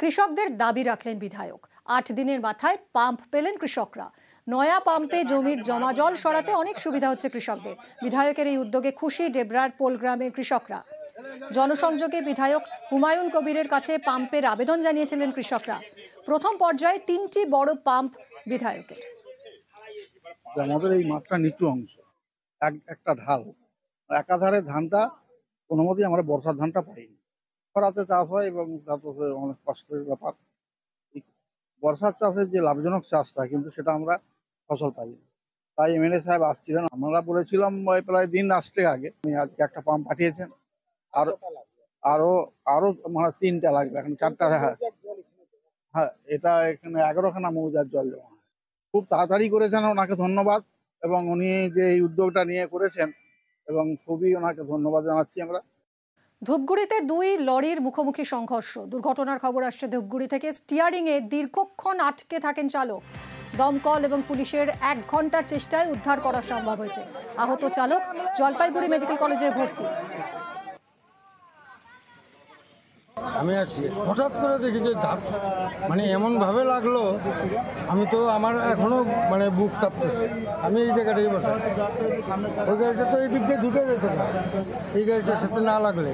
কৃষকদের দাবি রাখলেন বিধায়ক। ৮ দিনের মাথায় পাম্প পেলেন কৃষকরা। নয়া পাম্পে জমির জমা জল সরাতে অনেক সুবিধা হচ্ছে কৃষকদের। বিধায়কের এই উদ্যোগে খুশি ডেবরার পোল গ্রামের কৃষকরা। জনসংযোগে বিধায়ক হুমায়ুন কবিরের কাছে পাম্পের আবেদন জানিয়েছিলেন কৃষকরা। প্রথম পর্যায়ে 3টি বড় পাম্প বিধায়কের। আমাদের এই মাঠটা নিচু অংশ, একটা ঢাল, একাধারে ধানটা কোনো মতেই আমরা বর্ষার ধানটা পাইনি। খরাতে চাষ হয় এবং তাতে অনেক কষ্টের ব্যাপার। বর্ষার চাষের যে লাভজনক চাষটা, কিন্তু সেটা আমরা ফসল পাই না। তাই এমএলএ সাহেব আসছিলেন, আমরা বলেছিলাম প্রায় দিন আসতে আগে উনি আজকে একটা পাম্প পাঠিয়েছেন। আরো মানে 3টা লাগবে, এখন 4টা। হ্যাঁ, এটা এখানে 11খানা মৌজার জল জমা হয়। খুব তাড়াতাড়ি করেছেন, ওনাকে ধন্যবাদ। এবং উনি যে এই উদ্যোগটা নিয়ে করেছেন এবং খুবই ওনাকে ধন্যবাদ জানাচ্ছি আমরা। ধূপগুড়িতে 2 লরির মুখোমুখি সংঘর্ষ। দুর্ঘটনার খবর আসছে ধূপগুড়ি থেকে। স্টিয়ারিংয়ে দীর্ঘক্ষণ আটকে থাকেন চালক। দমকল এবং পুলিশের 1 ঘন্টার চেষ্টায় উদ্ধার করা সম্ভব হয়েছে। আহত চালক জলপাইগুড়ি মেডিকেল কলেজে ভর্তি। আমি আসছি, হঠাৎ করে দেখি যে ধাপ মানে এমনভাবে লাগলো, আমি তো আমার এখনো মানে বুক কাঁপতেছে। আমি এই জায়গাটাই বসে, ওই গাড়িটা তো এই দিক দিয়ে ঢুকে যেত না, এই গাড়িটার সাথে না লাগলে